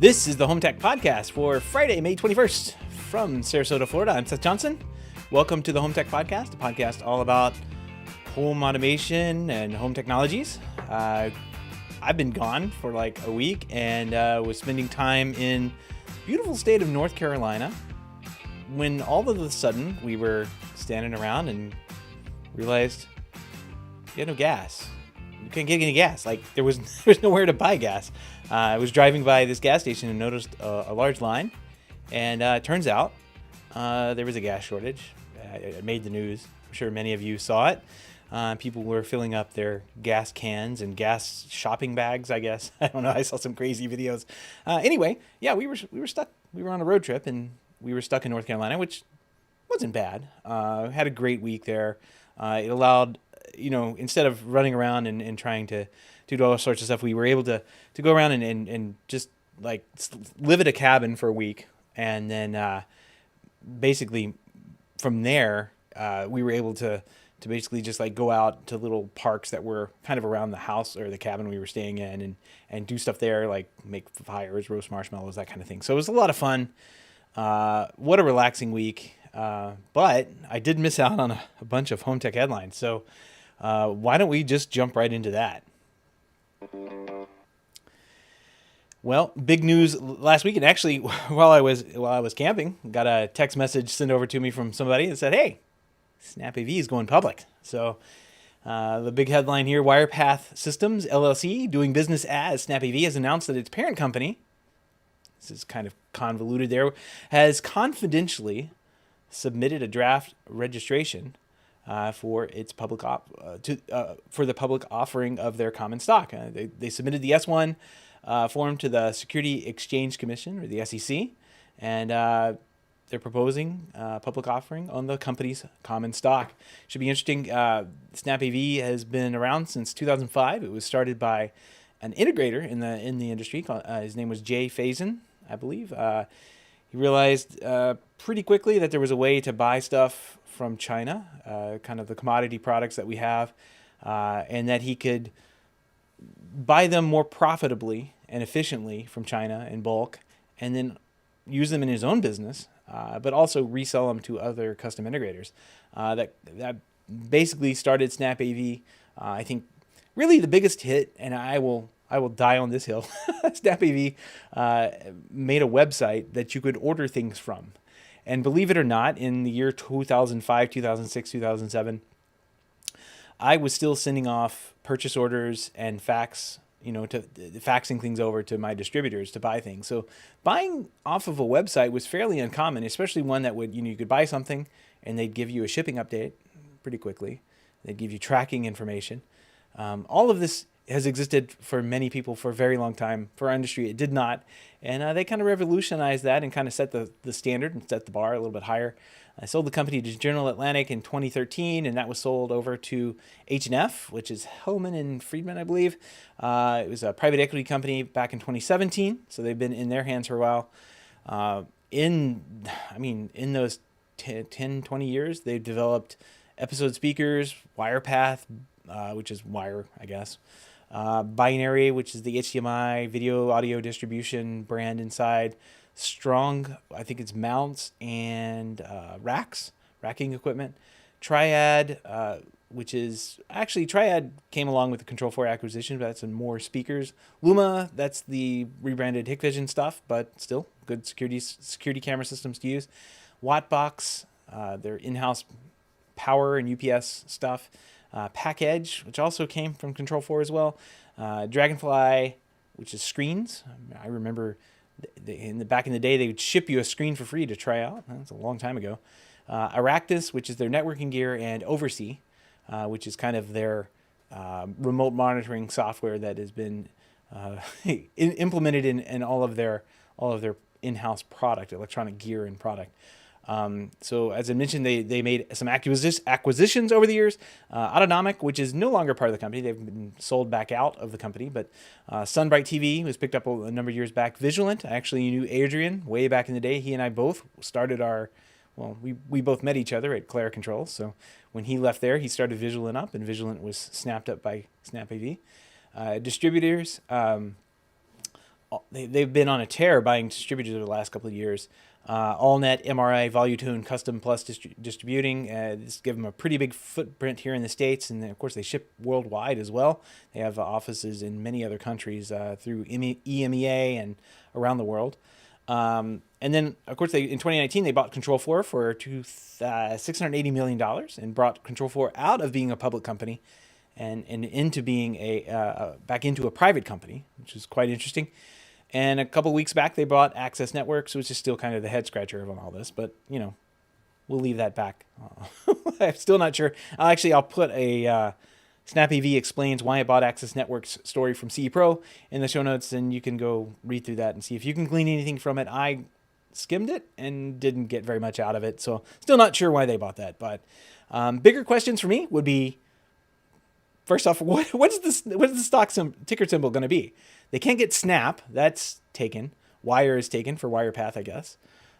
This is the HomeTech Podcast for Friday, May 21st from Sarasota, Florida. I'm Seth Johnson. Welcome to the HomeTech Podcast, a podcast all about home automation and home technologies. I've been gone for like a week and was spending time in beautiful state of North Carolina when all of a sudden we were standing around and realized we had no gas. You couldn't get any gas. Like there was nowhere to buy gas. I was driving by this gas station and noticed a large line, and it turns out there was a gas shortage. It made the news. I'm sure many of you saw it. People were filling up their gas cans and gas shopping bags, I guess. I don't know. I saw some crazy videos. Anyway, yeah, we were stuck. We were on a road trip, and we were stuck in North Carolina, which wasn't bad. Had a great week there. It allowed, instead of running around and trying to do all sorts of stuff, we were able to go around and just like live at a cabin for a week. And then basically from there, we were able to basically just like go out to little parks that were kind of around the house or the cabin we were staying in and do stuff there, like make fires, roast marshmallows, that kind of thing. So it was a lot of fun. What a relaxing week. But I did miss out on a bunch of home tech headlines. So why don't we just jump right into that? Well, big news last week, and actually while I was camping, got a text message sent over to me from somebody that said, "Hey, StockAV is going public." So the big headline here: Wirepath Systems LLC, doing business as StockAV, has announced that its parent company, this is kind of convoluted there, has confidentially submitted a draft registration for its public for the public offering of their common stock. They submitted the S1 form to the Security Exchange Commission, or the SEC, and they're proposing public offering on the company's common stock. Should be interesting. StockAV has been around since 2005. It was started by an integrator in the industry. His name was Jay Faison, I believe. He realized pretty quickly that there was a way to buy stuff from China, kind of the commodity products that we have, and that he could buy them more profitably and efficiently from China in bulk, and then use them in his own business, but also resell them to other custom integrators. That basically started StockAV. I think really the biggest hit, and I will die on this hill. StockAV made a website that you could order things from. And believe it or not, in the year 2005, 2006, 2007, I was still sending off purchase orders and faxing things over to my distributors to buy things. So buying off of a website was fairly uncommon, especially one that would, you could buy something and they'd give you a shipping update pretty quickly. They'd give you tracking information. All of this has existed for many people for a very long time. For our industry, it did not. And they kind of revolutionized that and kind of set the standard and set the bar a little bit higher. I sold the company to General Atlantic in 2013, and that was sold over to H&F, which is Hellman and Friedman, I believe. It was a private equity company back in 2017, so they've been in their hands for a while. In those 10, 20 years, they've developed episode speakers, Wirepath, which is wire, I guess. Binary, which is the HDMI video audio distribution brand inside. Strong, I think it's mounts and racking equipment. Triad, which is actually Triad came along with the Control 4 acquisition, but that's in more speakers. Luma, that's the rebranded Hikvision stuff, but still good security camera systems to use. Wattbox, their in-house power and UPS stuff. Package, which also came from Control 4 as well. Dragonfly, which is screens. I remember back in the day, they would ship you a screen for free to try out. That's a long time ago. Aractus, which is their networking gear, and Oversee, which is kind of their remote monitoring software that has been implemented in all of their in-house product, electronic gear and product. So as I mentioned, they made some acquisitions over the years. Autonomic, which is no longer part of the company. They've been sold back out of the company, but Sunbright TV was picked up a number of years back. Vigilant, I actually knew Adrian way back in the day. He and I both started we both met each other at Clara Controls. So when he left there, he started Vigilant up, and Vigilant was snapped up by StockAV. Distributors, they've been on a tear buying distributors over the last couple of years. AllNet, MRI, Volutune, Custom Plus Distributing. This give them a pretty big footprint here in the States, and of course they ship worldwide as well. They have offices in many other countries through EMEA and around the world. And then, of course, in 2019 they bought Control 4 for $680 million and brought Control 4 out of being a public company and into being back into a private company, which is quite interesting. And a couple of weeks back, they bought Access Networks, which is still kind of the head scratcher of all this. But, we'll leave that back. I'm still not sure. I'll put a SnapAV explains why I bought Access Networks story from CE Pro in the show notes, and you can go read through that and see if you can glean anything from it. I skimmed it and didn't get very much out of it, so still not sure why they bought that. But bigger questions for me would be, first off, what is the stock ticker symbol going to be? They can't get Snap. That's taken. Wire is taken for Wirepath, I guess.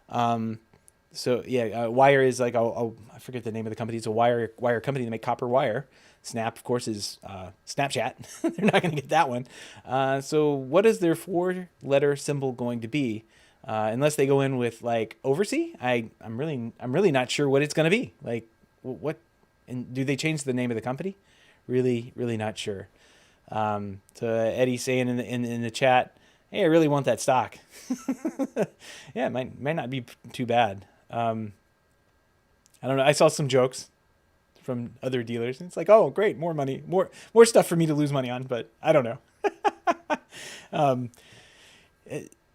Wire is like, I forget the name of the company. It's a wire company that make copper wire. Snap, of course, is Snapchat. They're not going to get that one. So what is their 4-letter symbol going to be? Unless they go in with like Oversea, I'm really not sure what it's going to be. Like what? And do they change the name of the company? Really, really not sure. So Eddie saying in the chat, hey, I really want that stock. Yeah, it might not be too bad. I don't know. I saw some jokes from other dealers. It's like, oh, great, more money, more stuff for me to lose money on, but I don't know.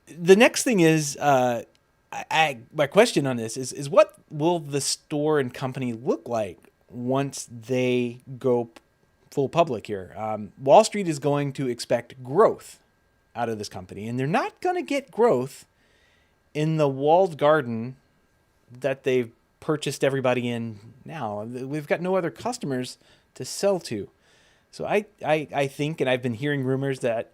The next thing is, my question on this is what will the store and company look like once they go full public here? Wall Street is going to expect growth out of this company, and they're not going to get growth in the walled garden that they've purchased everybody in now. We've got no other customers to sell to. So I think, and I've been hearing rumors that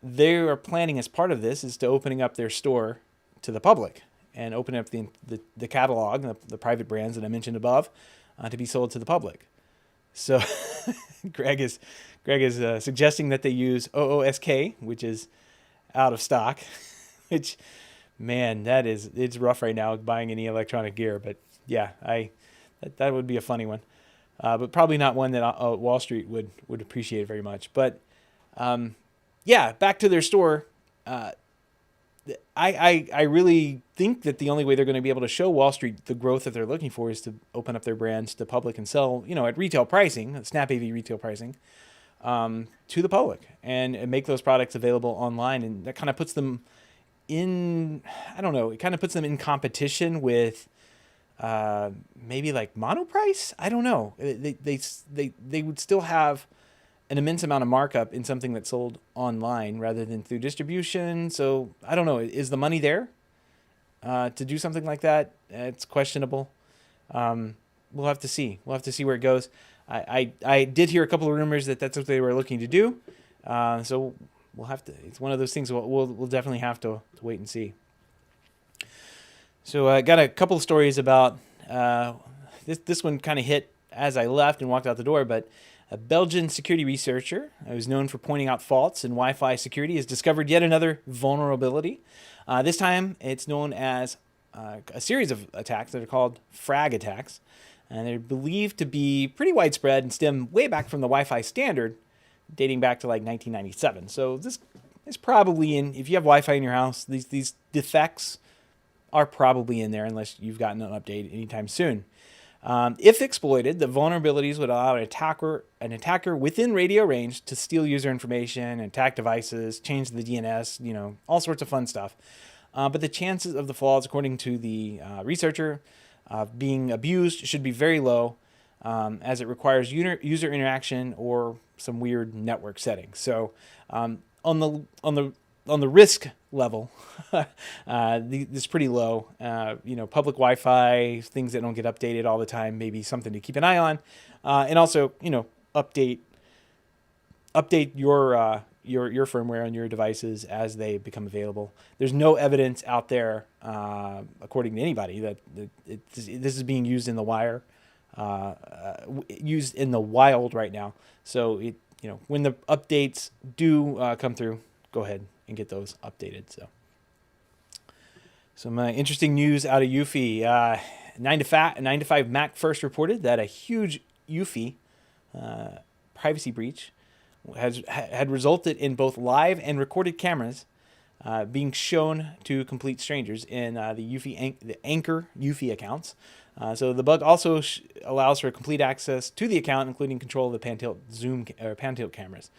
they are planning as part of this is to opening up their store to the public and open up the catalog, the private brands that I mentioned above, to be sold to the public. So Greg is suggesting that they use OOSK, which is out of stock, which, man, it's rough right now buying any electronic gear. But yeah, that would be a funny one, but probably not one that Wall Street would appreciate very much. But back to their store. I really think that the only way they're going to be able to show Wall Street the growth that they're looking for is to open up their brands to public and sell, at retail pricing, SnapAV retail pricing, to the public and make those products available online. And that kind of puts them in, I don't know, it kind of puts them in competition with maybe like Monoprice. I don't know. They would still have an immense amount of markup in something that's sold online rather than through distribution. So I don't know. Is the money there to do something like that? It's questionable. We'll have to see. We'll have to see where it goes. I did hear a couple of rumors that that's what they were looking to do. So we'll have to. It's one of those things we'll definitely have to wait and see. So I got a couple of stories about this one kind of hit as I left and walked out the door, but a Belgian security researcher who's known for pointing out faults in Wi-Fi security has discovered yet another vulnerability. This time, it's known as a series of attacks that are called frag attacks, and they're believed to be pretty widespread and stem way back from the Wi-Fi standard, dating back to like 1997. So this is probably if you have Wi-Fi in your house, these defects are probably in there unless you've gotten an update anytime soon. If exploited, the vulnerabilities would allow an attacker within radio range to steal user information, attack devices, change the DNS, all sorts of fun stuff. But the chances of the flaws, according to the researcher, being abused should be very low, as it requires user interaction or some weird network settings. So on the risk level, this is pretty low. Public Wi-Fi, things that don't get updated all the time, maybe something to keep an eye on, and also update your firmware on your devices as they become available. There's no evidence out there, according to anybody, that this is being used in the wild right now. So when the updates do come through, go ahead and get those updated. So some interesting news out of Eufy. 9 to 5 Mac first reported that a huge Eufy privacy breach had resulted in both live and recorded cameras being shown to complete strangers in the Anchor Eufy accounts. So the bug also allows for complete access to the account, including control of the pan-tilt cameras.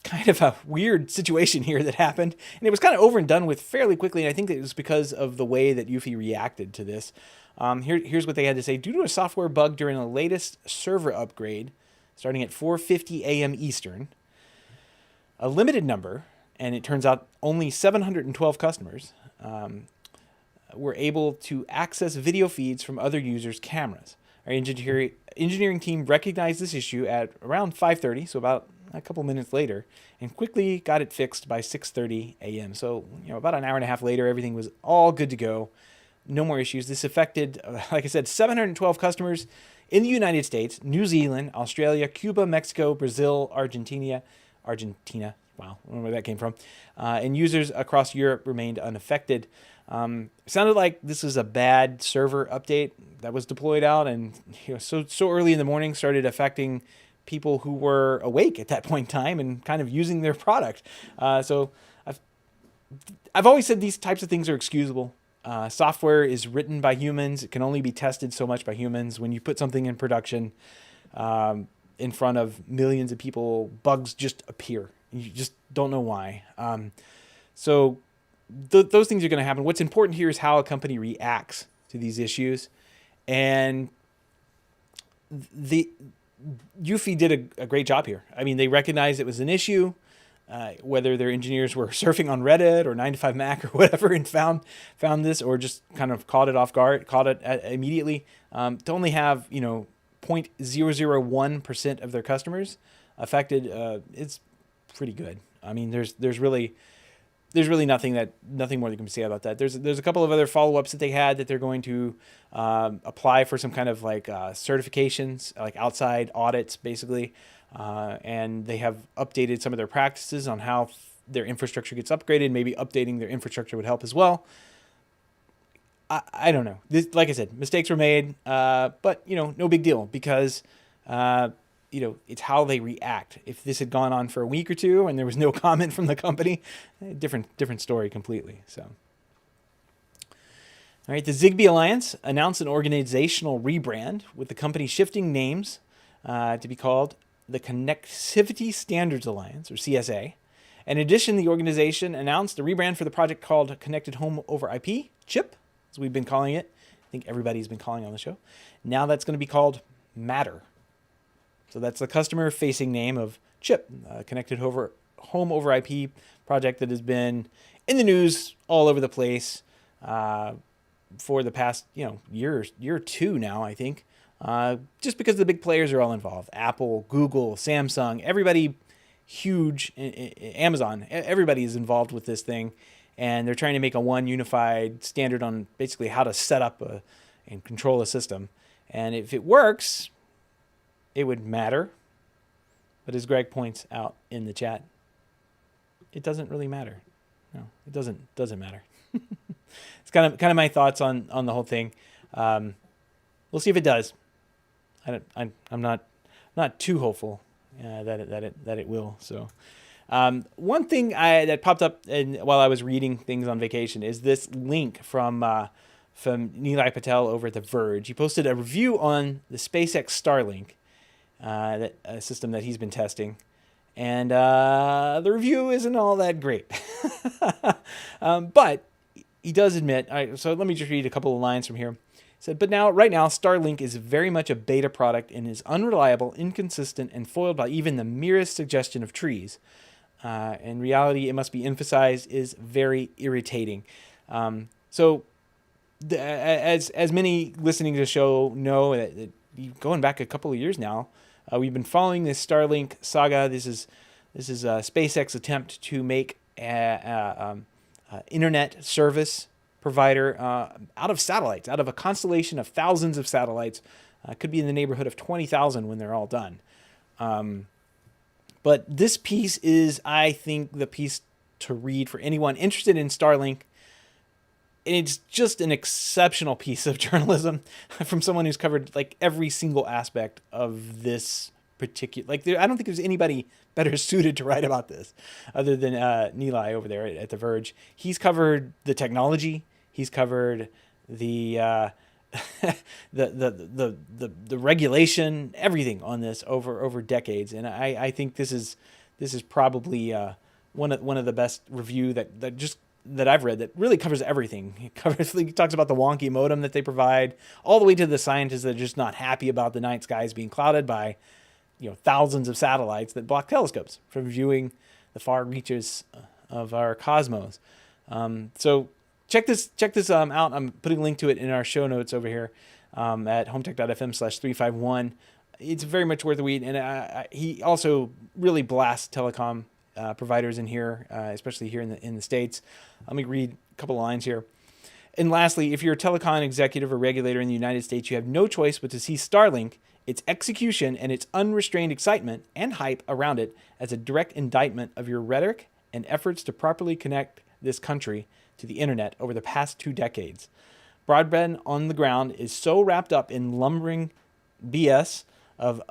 Kind of a weird situation here that happened, and it was kind of over and done with fairly quickly. And I think that it was because of the way that Eufy reacted to this. Here's what they had to say: due to a software bug during the latest server upgrade, starting at 4:50 a.m. Eastern, a limited number, and it turns out only 712 customers, were able to access video feeds from other users' cameras. Our engineering team recognized this issue at around 5:30, so about a couple minutes later, and quickly got it fixed by 6:30 a.m. So, about an hour and a half later, everything was all good to go. No more issues. This affected, like I said, 712 customers in the United States, New Zealand, Australia, Cuba, Mexico, Brazil, Argentina. Wow, I don't know where that came from. And users across Europe remained unaffected. It sounded like this was a bad server update that was deployed out, and so early in the morning started affecting people who were awake at that point in time and kind of using their product. So I've always said these types of things are excusable. Software is written by humans. It can only be tested so much by humans. When you put something in production in front of millions of people, bugs just appear. You just don't know why. So those things are going to happen. What's important here is how a company reacts to these issues. And Eufy did a great job here. I mean, they recognized it was an issue, whether their engineers were surfing on Reddit or 9 to 5 Mac or whatever, and found this, or just kind of caught it off guard, caught it immediately. To only have 0.001% of their customers affected, it's pretty good. I mean, there's really nothing more they can say about that. There's a couple of other follow-ups that they had that they're going to apply for some kind of like certifications, like outside audits, basically. And they have updated some of their practices on how their infrastructure gets upgraded. Maybe updating their infrastructure would help as well. I don't know. Like I said, mistakes were made, but no big deal, because it's how they react. If this had gone on for a week or two and there was no comment from the company, different story completely. So, all right, the Zigbee Alliance announced an organizational rebrand, with the company shifting names to be called the Connectivity Standards Alliance, or CSA. In addition, the organization announced a rebrand for the project called Connected Home over IP, CHIP, as we've been calling it. I think everybody's been calling it on the show. Now that's going to be called Matter. So that's the customer-facing name of CHIP, Connected Home over IP project that has been in the news all over the place for the past year or two now, I think. Just because the big players are all involved. Apple, Google, Samsung, everybody huge, Amazon, everybody is involved with this thing. And they're trying to make a one unified standard on basically how to set up and control a system. And if it works, it would matter. But as Greg points out in the chat, it doesn't really matter. No, it doesn't matter. It's kind of my thoughts on the whole thing. We'll see if it does. I'm not too hopeful that it will. So one thing that popped up while I was reading things on vacation is this link from Nilay Patel over at The Verge. He posted a review on the SpaceX Starlink, that system that he's been testing, and the review isn't all that great. But he does admit. So let me just read a couple of lines from here. He said, "But right now, Starlink is very much a beta product and is unreliable, inconsistent, and foiled by even the merest suggestion of trees. In reality, it must be emphasized, is very irritating." So, as many listening to the show know, that going back a couple of years now, we've been following this Starlink saga. This is SpaceX attempt to make internet service provider out of satellites, out of a constellation of thousands of satellites. Could be in the neighborhood of 20,000 when they're all done. But this piece is, I think, the piece to read for anyone interested in Starlink. And it's just an exceptional piece of journalism from someone who's covered like every single aspect of this particular. I don't think there's anybody better suited to write about this other than Nilay over there at The Verge. He's covered the technology. He's covered the the regulation, everything on this over decades, and I think this is probably one of the best review that I've read that really covers everything. He talks about the wonky modem that they provide, all the way to the scientists that are just not happy about the night skies being clouded by thousands of satellites that block telescopes from viewing the far reaches of our cosmos. So check this out. I'm putting a link to it in our show notes over here at HomeTech.fm/351. It's very much worth the read. And he also really blasts telecom providers in here, especially here in the States. Let me read a couple lines here. And lastly, if you're a telecom executive or regulator in the United States, you have no choice but to see Starlink, its execution, and its unrestrained excitement and hype around it as a direct indictment of your rhetoric and efforts to properly connect this country to the internet over the past 2 decades. Broadband on the ground is so wrapped up in lumbering BS of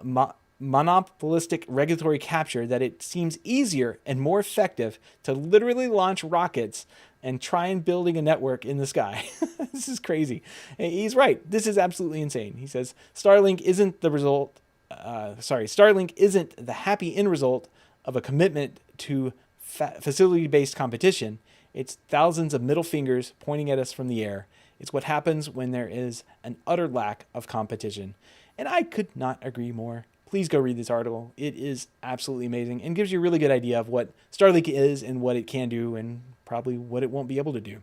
monopolistic regulatory capture that it seems easier and more effective to literally launch rockets and try and building a network in the sky. This is crazy. He's right. This is absolutely insane. He says Starlink isn't the result. Starlink isn't the happy end result of a commitment to facility-based competition. It's thousands of middle fingers pointing at us from the air. It's what happens when there is an utter lack of competition. And I could not agree more. Please go read this article. It is absolutely amazing and gives you a really good idea of what Starlink is and what it can do and probably what it won't be able to do.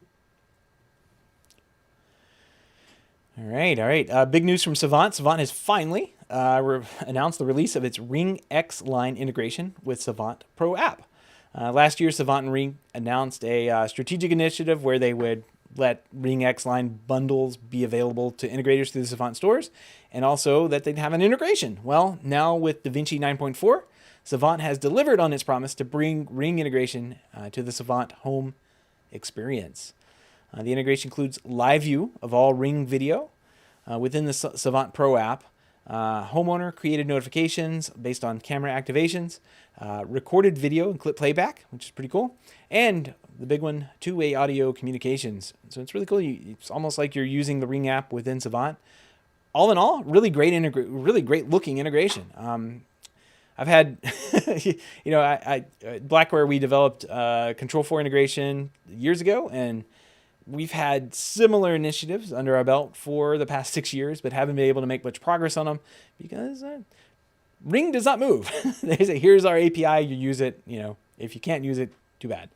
All right. Big news from Savant. Savant has finally announced the release of its Ring X line integration with Savant Pro app. Last year, Savant and Ring announced a strategic initiative where they would let Ring X line bundles be available to integrators through the Savant stores, and also that they'd have an integration. Well, now with DaVinci 9.4, Savant has delivered on its promise to bring Ring integration to the Savant home experience. The integration includes live view of all Ring video within the Savant Pro app, homeowner created notifications based on camera activations, recorded video and clip playback, which is pretty cool, and the big one, two-way audio communications. So it's really cool. It's almost like you're using the Ring app within Savant. All in all, really great looking integration. I've had, Blackware, we developed Control 4 integration years ago, and we've had similar initiatives under our belt for the past 6 years, but haven't been able to make much progress on them because Ring does not move. They say, here's our API, you use it. If you can't use it, too bad.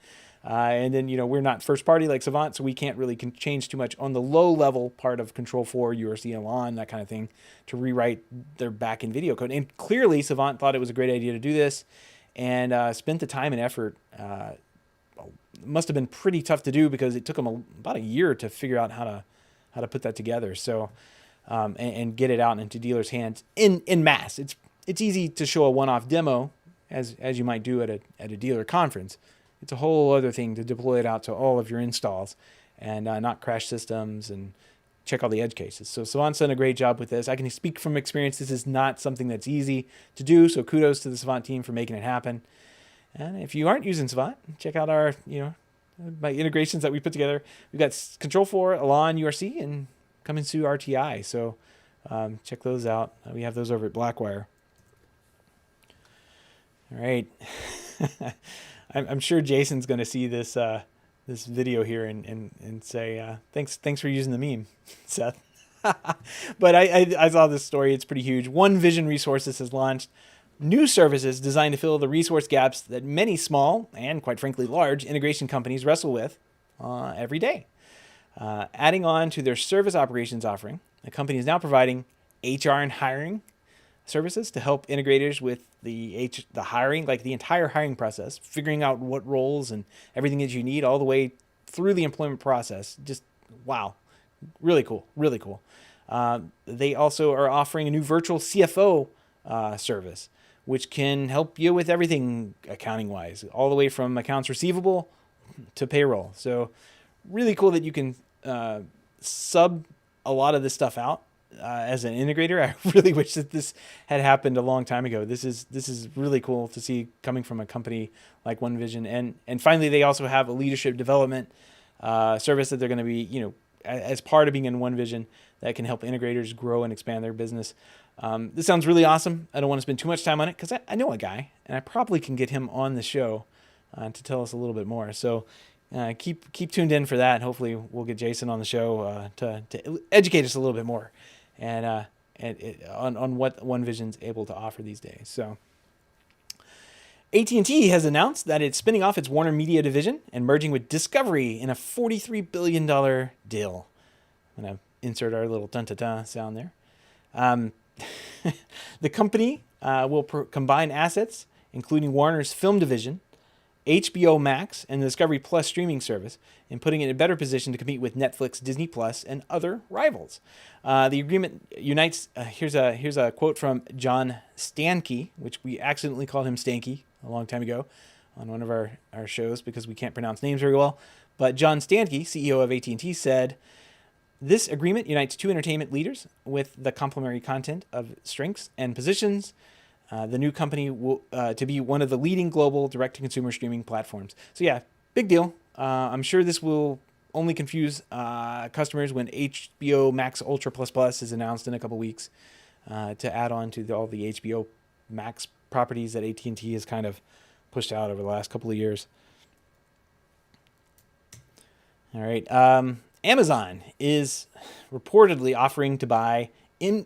And then, we're not first party like Savant, so we can't really change too much on the low level part of Control 4, URC on, that kind of thing, to rewrite their back-end video code. And clearly, Savant thought it was a great idea to do this and spent the time and effort. It must have been pretty tough to do because it took them about a year to figure out how to put that together. So, and get it out into dealers' hands in mass. It's easy to show a one-off demo as you might do at a dealer conference. It's a whole other thing to deploy it out to all of your installs and not crash systems and check all the edge cases. So Savant's done a great job with this. I can speak from experience. This is not something that's easy to do. So kudos to the Savant team for making it happen. And if you aren't using Savant, check out our, my integrations that we put together. We've got Control 4, Elan, URC, and coming soon RTI. So check those out. We have those over at Blackwire. All right. I'm sure Jason's going to see this this video here and say thanks for using the meme, Seth. But I saw this story. It's pretty huge. One Vision Resources has launched new services designed to fill the resource gaps that many small and, quite frankly, large integration companies wrestle with every day. Adding on to their service operations offering, the company is now providing HR and hiring services to help integrators with the hiring, like the entire hiring process, figuring out what roles and everything that you need all the way through the employment process. Just wow, really cool. They also are offering a new virtual CFO service, which can help you with everything accounting wise, all the way from accounts receivable to payroll. So really cool that you can sub a lot of this stuff out as an integrator. I really wish that this had happened a long time ago. This is really cool to see coming from a company like OneVision. And finally, they also have a leadership development service that they're going to be, as part of being in OneVision, that can help integrators grow and expand their business. This sounds really awesome. I don't want to spend too much time on it because I know a guy, and I probably can get him on the show to tell us a little bit more. So keep tuned in for that. Hopefully, we'll get Jason on the show to educate us a little bit more and on what OneVision's able to offer these days. So AT&T has announced that it's spinning off its Warner Media division and merging with Discovery in a $43 billion deal. I'm going to insert our little dun-ta-ta sound there. The company will combine assets, including Warner's film division, HBO Max, and the Discovery Plus streaming service, and putting it in a better position to compete with Netflix, Disney Plus, and other rivals. The agreement unites. Here's a quote from John Stankey, which we accidentally called him Stanky a long time ago on one of our shows because we can't pronounce names very well. But John Stankey, CEO of AT&T, said, "This agreement unites two entertainment leaders with the complementary content of strengths and positions the new company will to be one of the leading global direct-to-consumer streaming platforms." So yeah, big deal. I'm sure this will only confuse customers when HBO Max Ultra Plus Plus is announced in a couple weeks to add on to all the HBO Max properties that AT&T has kind of pushed out over the last couple of years. All right. Amazon is reportedly offering to buy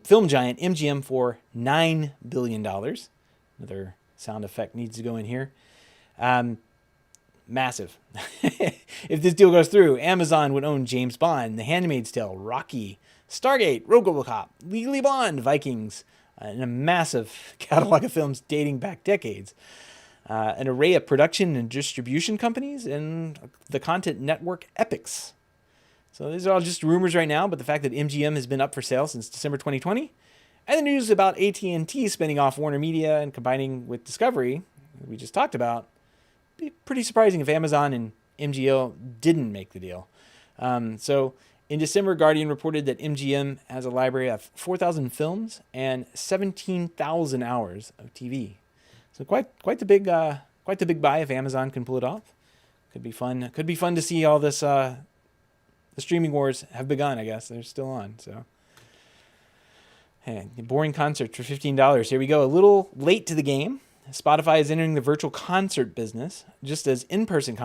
film giant MGM for $9 billion. Another sound effect needs to go in here. Massive. If this deal goes through, Amazon would own James Bond, The Handmaid's Tale, Rocky, Stargate, RoboCop, Legally Blonde, Vikings, and a massive catalog of films dating back decades. An array of production and distribution companies, and the content network Epix. So these are all just rumors right now, but the fact that MGM has been up for sale since December 2020, and the news about AT&T spinning off Warner Media and combining with Discovery, we just talked about, be pretty surprising if Amazon and MGM didn't make the deal. So in December, Guardian reported that MGM has a library of 4,000 films and 17,000 hours of TV. So quite the big buy if Amazon can pull it off. Could be fun. Could be fun to see all this. The streaming wars have begun, I guess. They're still on. So, hey, boring concerts for $15. Here we go. A little late to the game. Spotify is entering the virtual concert business, just as in-person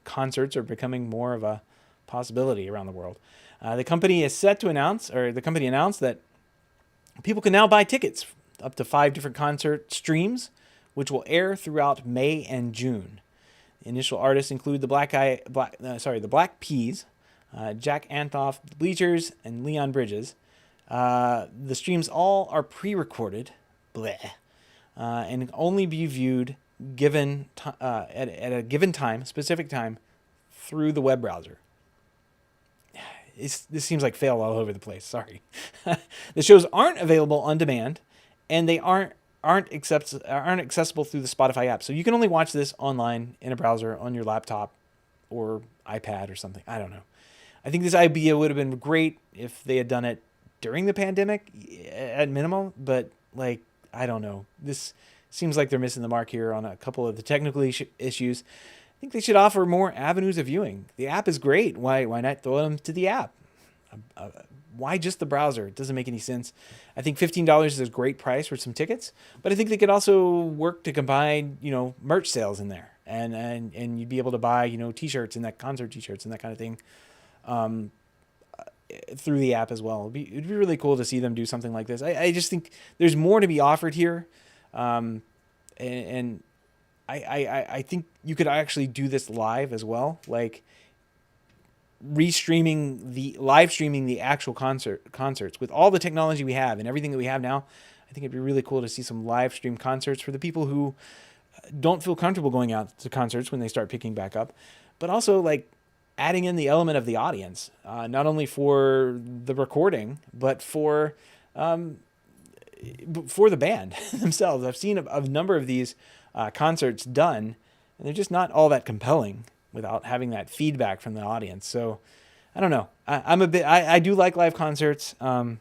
concerts are becoming more of a possibility around the world. The company announced that people can now buy tickets up to 5 different concert streams, which will air throughout May and June. The initial artists include the Black Peas, Jack Antonoff, The Bleachers, and Leon Bridges. The streams all are pre-recorded, and can only be viewed at a given time, specific time, through the web browser. This seems like fail all over the place. Sorry. The shows aren't available on demand, and they aren't accessible through the Spotify app. So you can only watch this online in a browser on your laptop or iPad or something. I don't know. I think this idea would have been great if they had done it during the pandemic at minimum, but I don't know. This seems like they're missing the mark here on a couple of the technical issues. I think they should offer more avenues of viewing. The app is great. Why not throw them to the app? Why just the browser? It doesn't make any sense. I think $15 is a great price for some tickets, but I think they could also work to combine, merch sales in there, and you'd be able to buy, T-shirts and that concert T-shirts and that kind of thing. Through the app as well. It'd be really cool to see them do something like this. I just think there's more to be offered here. And I think you could actually do this live as well. Like live streaming the actual concerts with all the technology we have and everything that we have now. I think it'd be really cool to see some live stream concerts for the people who don't feel comfortable going out to concerts when they start picking back up, but also adding in the element of the audience, not only for the recording, but for for the band themselves. I've seen a number of these concerts done, and they're just not all that compelling without having that feedback from the audience. So I don't know. I do like live concerts, and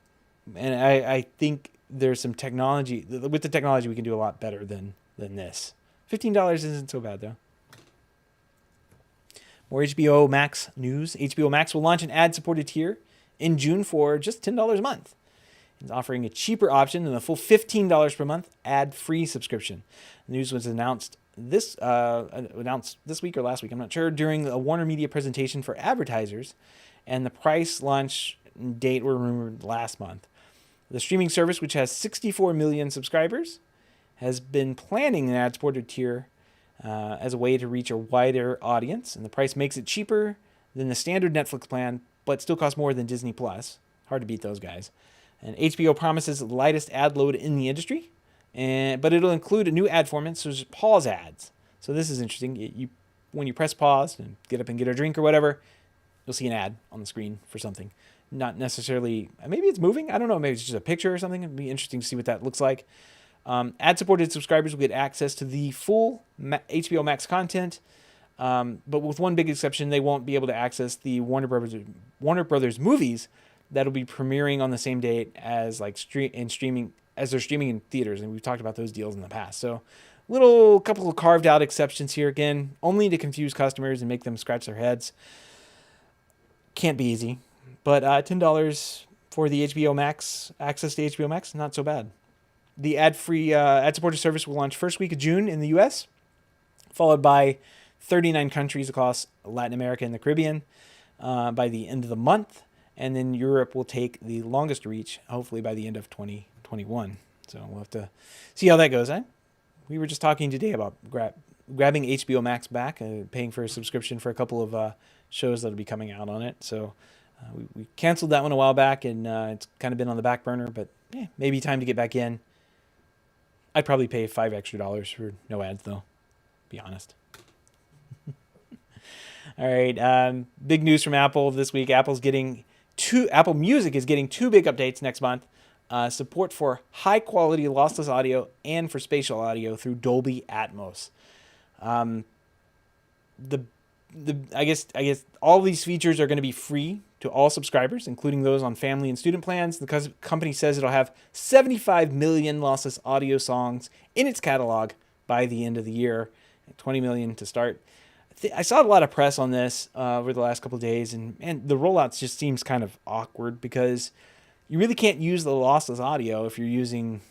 I think there's some technology. With the technology, we can do a lot better than this. $15 isn't so bad, though. More HBO Max news. HBO Max will launch an ad-supported tier in June for just $10 a month. It's offering a cheaper option than the full $15 per month ad-free subscription. The news was announced this week or last week, I'm not sure, during a Warner Media presentation for advertisers, and the price launch date were rumored last month. The streaming service, which has 64 million subscribers, has been planning an ad-supported tier as a way to reach a wider audience, and the price makes it cheaper than the standard Netflix plan, but still costs more than Disney Plus. Hard to beat those guys. And HBO promises the lightest ad load in the industry, but it'll include a new ad format, so there's pause ads. So this is interesting. When you press pause and get up and get a drink or whatever, you'll see an ad on the screen for something. Not necessarily, maybe it's moving. I don't know. Maybe it's just a picture or something. It'd be interesting to see what that looks like. Ad-supported subscribers will get access to the full HBO Max content, but with one big exception, they won't be able to access the Warner Brothers movies that'll be premiering on the same date as streaming as they're streaming in theaters, and we've talked about those deals in the past. So, couple of carved out exceptions here again, only to confuse customers and make them scratch their heads. Can't be easy, but $10 for the HBO Max access to HBO Max, not so bad. The ad-free, ad-supported service will launch first week of June in the U.S., followed by 39 countries across Latin America and the Caribbean by the end of the month. And then Europe will take the longest reach, hopefully by the end of 2021. So we'll have to see how that goes. We were just talking today about grabbing HBO Max back, paying for a subscription for a couple of shows that will be coming out on it. So we canceled that one a while back, and it's kind of been on the back burner, but maybe time to get back in. I'd probably pay $5 extra for no ads, though. Be honest. All right. Big news from Apple this week. Apple Music is getting two big updates next month. Support for high-quality lossless audio and for spatial audio through Dolby Atmos. I guess all these features are going to be free to all subscribers, including those on family and student plans. The company says it'll have 75 million lossless audio songs in its catalog by the end of the year, 20 million to start. I saw a lot of press on this over the last couple of days, and the rollout just seems kind of awkward because you really can't use the lossless audio if you're using,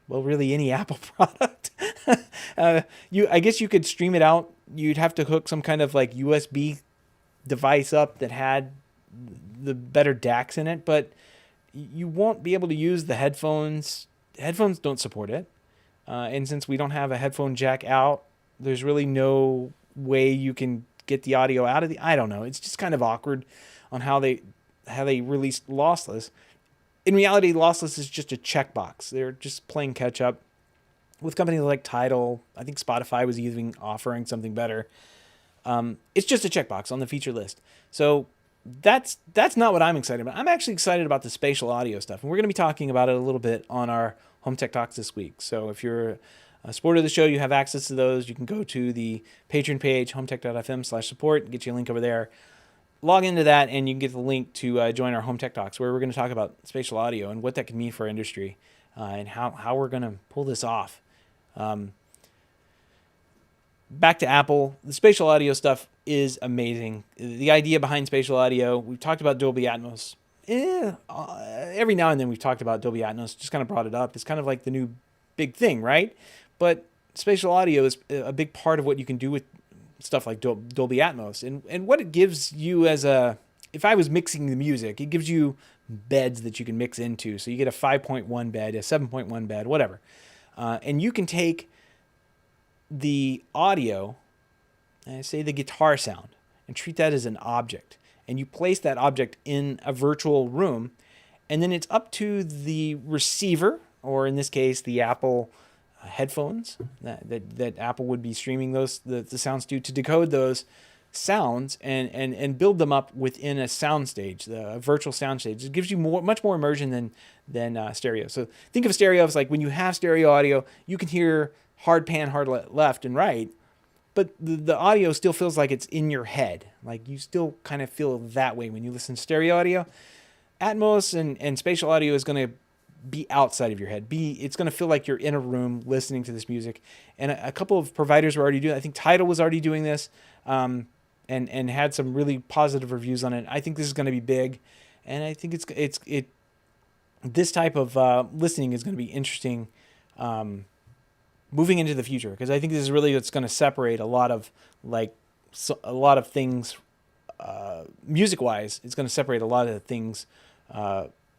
really any Apple product. I guess you could stream it out. You'd have to hook some kind of USB device up that had the better DACs in it, but you won't be able to use the headphones. Headphones don't support it. And since we don't have a headphone jack out, there's really no way you can get the audio out of I don't know. It's just kind of awkward on how they released lossless. In reality, lossless is just a checkbox. They're just playing catch up with companies like Tidal. I think Spotify was even offering something better. It's just a checkbox on the feature list. So that's not what I'm excited about. I'm actually excited about the spatial audio stuff, and we're going to be talking about it a little bit on our Home Tech Talks this week. So if you're a supporter of the show, you have access to those. You can go to the Patreon page, HomeTech.fm/support, get you a link over there. Log into that, and you can get the link to join our Home Tech Talks, where we're going to talk about spatial audio and what that can mean for our industry, and how we're going to pull this off. Back to Apple, the spatial audio stuff is amazing. The idea behind spatial audio, we've talked about Dolby Atmos. Every now and then we've talked about Dolby Atmos, just kind of brought it up. It's kind of like the new big thing, right? But spatial audio is a big part of what you can do with stuff like Dolby Atmos. And what it gives you if I was mixing the music, it gives you beds that you can mix into. So you get a 5.1 bed, a 7.1 bed, whatever. And you can take the audio, say the guitar sound, and treat that as an object. And you place that object in a virtual room, and then it's up to the receiver, or in this case, the Apple headphones that Apple would be streaming the sounds to decode those sounds and build them up within a soundstage, a virtual soundstage. It gives you much more immersion than stereo. So think of stereo as like when you have stereo audio, you can hear hard pan, hard left and right, but the audio still feels like it's in your head. Like you still kind of feel that way when you listen to stereo audio. Atmos and spatial audio is going to be outside of your head. It's going to feel like you're in a room listening to this music. And a couple of providers were already doing it. I think Tidal was already doing this, and had some really positive reviews on it. I think this is going to be big, and I think this type of listening is going to be interesting moving into the future, because I think this is really what's going to separate a lot of things music-wise. It's going to separate a lot of the things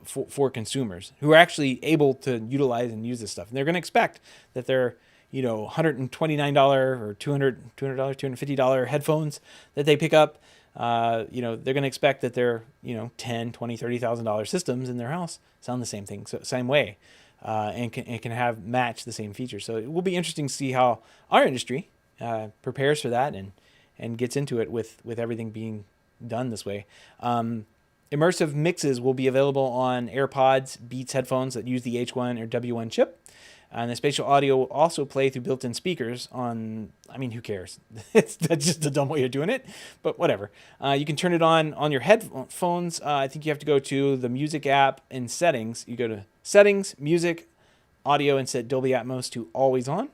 for consumers who are actually able to utilize and use this stuff. And they're going to expect that they're, $129 or $200, $250 headphones that they pick up. They're going to expect that their, $10, $20, $30,000 systems in their house sound the same thing, so same way, and can have match the same features. So it will be interesting to see how our industry prepares for that and gets into it with everything being done this way. Immersive mixes will be available on AirPods, Beats headphones that use the H1 or W1 chip. And the spatial audio will also play through built-in speakers who cares? That's just a dumb way of doing it, but whatever. You can turn it on your headphones. I think you have to go to the music app in settings. You go to settings, music, audio, and set Dolby Atmos to always on.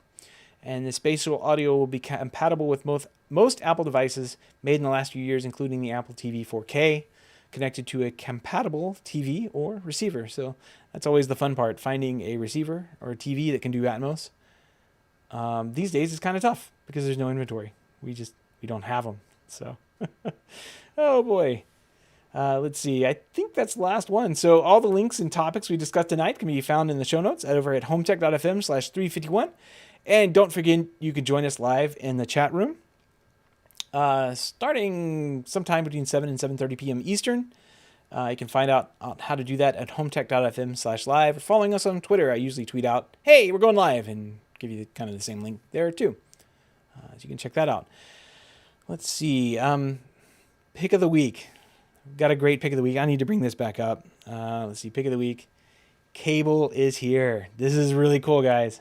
And the spatial audio will be compatible with most Apple devices made in the last few years, including the Apple TV 4K, connected to a compatible TV or receiver. So that's always the fun part, finding a receiver or a TV that can do Atmos. These days it's kind of tough because there's no inventory. We don't have them. So, oh boy. Let's see. I think that's the last one. So all the links and topics we discussed tonight can be found in the show notes over at HomeTech.fm/351. And don't forget, you can join us live in the chat room, starting sometime between 7 and 7:30 p.m. Eastern. You can find out how to do that at HomeTech.fm/live. Or following us on Twitter, I usually tweet out, "Hey, we're going live," and give you kind of the same link there too. So you can check that out. Let's see. Pick of the week. Got a great pick of the week. I need to bring this back up. Let's see. Pick of the week. Cable is here. This is really cool, guys.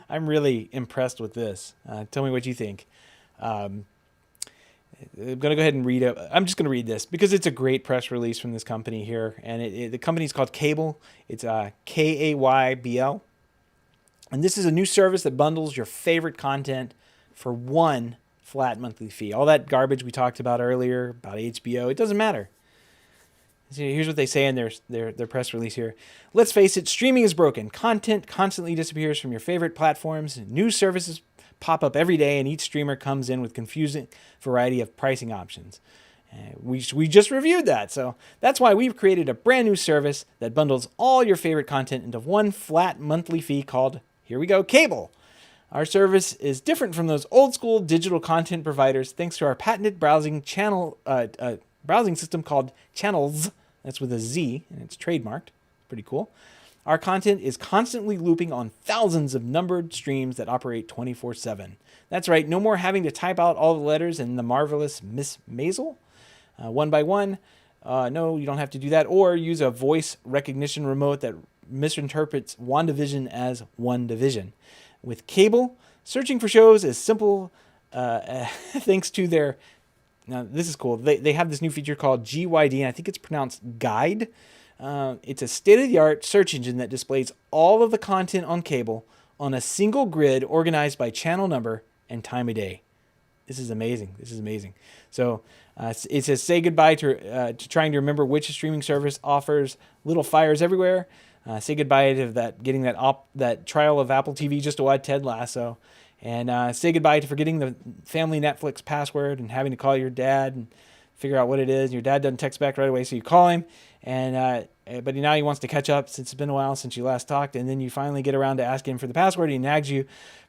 I'm really impressed with this. Tell me what you think. I'm going to go ahead and read it. I'm just going to read this because it's a great press release from this company here. And the company's called Cable. It's Kaybl. And this is a new service that bundles your favorite content for one flat monthly fee. All that garbage we talked about earlier, about HBO, it doesn't matter. So here's what they say in their press release here. Let's face it, streaming is broken. Content constantly disappears from your favorite platforms. New services pop up every day, and each streamer comes in with confusing variety of pricing options. We just reviewed that, so that's why we've created a brand new service that bundles all your favorite content into one flat monthly fee called, here we go, Cable. Our service is different from those old school digital content providers thanks to our patented browsing system called Channels. That's with a Z, and it's trademarked. Pretty cool. Our content is constantly looping on thousands of numbered streams that operate 24/7. That's right, no more having to type out all the letters in the marvelous Miss Maisel one by one. No, you don't have to do that. Or use a voice recognition remote that misinterprets WandaVision as One Division. With Cable, searching for shows is simple thanks to their... Now, this is cool. They have this new feature called GYD, and I think it's pronounced Guide. It's a state-of-the-art search engine that displays all of the content on Cable on a single grid organized by channel number and time of day. This is amazing. So it says say goodbye to trying to remember which streaming service offers little fires everywhere. Say goodbye to getting that trial of Apple TV just to watch Ted Lasso. And say goodbye to forgetting the family Netflix password and having to call your dad and figure out what it is. Your dad doesn't text back right away, so you call him. But now he wants to catch up since it's been a while since you last talked. And then you finally get around to asking him for the password. He nags you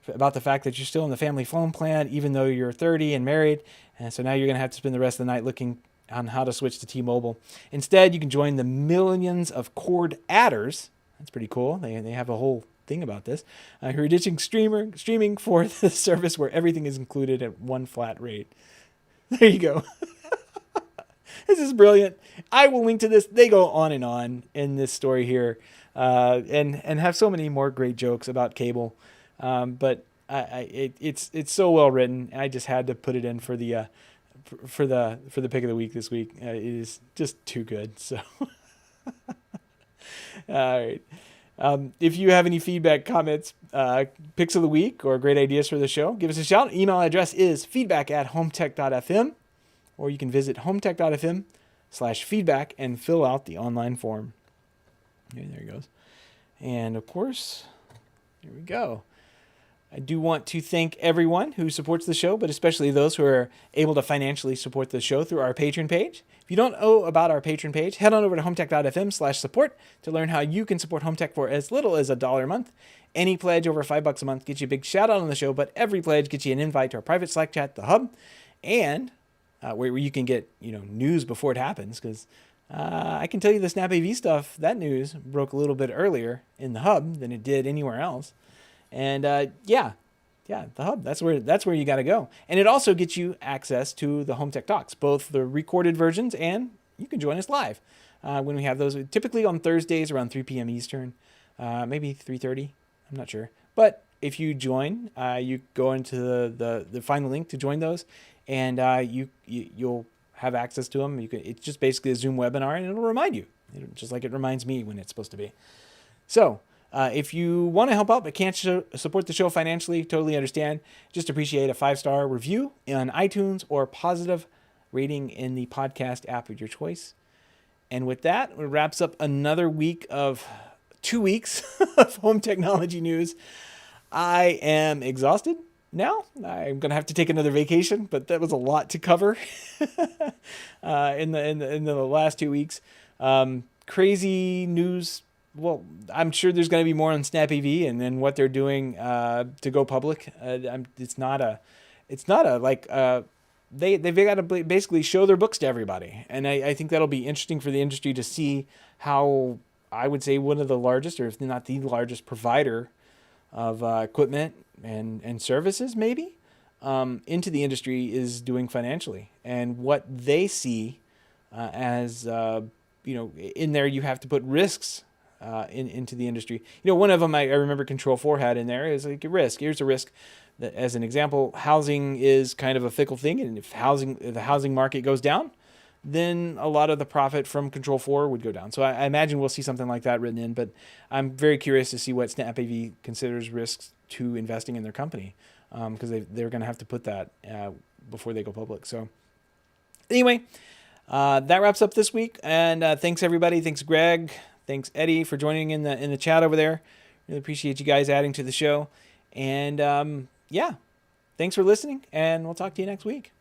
about the fact that you're still in the family phone plan, even though you're 30 and married. And so now you're going to have to spend the rest of the night looking on how to switch to T-Mobile. Instead, you can join the millions of cord adders. That's pretty cool. They have a whole thing about this, who are ditching streaming for the service where everything is included at one flat rate. There you go. This is brilliant. I will link to this. They go on and on in this story here, and have so many more great jokes about cable. But it's so well written. I just had to put it in for the pick of the week this week. It is just too good. So, all right. If you have any feedback, comments, picks of the week, or great ideas for the show, give us a shout. Email address is feedback@HomeTech.fm, or you can visit HomeTech.fm/feedback and fill out the online form. Okay, there it goes. And of course, here we go. I do want to thank everyone who supports the show, but especially those who are able to financially support the show through our Patreon page. If you don't know about our Patreon page, head on over to HomeTech.fm/support to learn how you can support HomeTech for as little as $1 a month. Any pledge over $5 a month gets you a big shout out on the show, but every pledge gets you an invite to our private Slack chat, The Hub, and where you can get news before it happens. Because I can tell you the SnapAV stuff, that news broke a little bit earlier in the Hub than it did anywhere else. And the Hub, that's where you got to go. And it also gets you access to the HomeTech Talks, both the recorded versions, and you can join us live when we have those, typically on Thursdays around 3 p.m. Eastern, maybe 3:30, I'm not sure. But if you join, you go into the find the link to join those, and you'll have access to them. It's just basically a Zoom webinar, and it'll remind you, just like it reminds me when it's supposed to be. So, if you want to help out but can't support the show financially, totally understand. Just appreciate a 5-star review on iTunes or positive rating in the podcast app of your choice. And with that, it wraps up another week of 2 weeks of home technology news. I am exhausted now. I'm going to have to take another vacation, but that was a lot to cover in the last 2 weeks. Crazy news. Well, I'm sure there's going to be more on SnapAV and then what they're doing to go public. They've got to basically show their books to everybody, and I think that'll be interesting for the industry to see how, I would say, one of the largest, or if not the largest, provider of equipment and services maybe into the industry is doing financially, and what they see as in there you have to put risks into the industry. One of them I remember Control 4 had in there is like a risk. Here's a risk that, as an example, housing is kind of a fickle thing, and if the housing market goes down, then a lot of the profit from Control 4 would go down. So I imagine we'll see something like that written in, but I'm very curious to see what SnapAV considers risks to investing in their company, because they're going to have to put that before they go public. So anyway, that wraps up this week, and thanks everybody. Thanks Greg. Thanks Eddie for joining in the chat over there. Really appreciate you guys adding to the show. And thanks for listening, and we'll talk to you next week.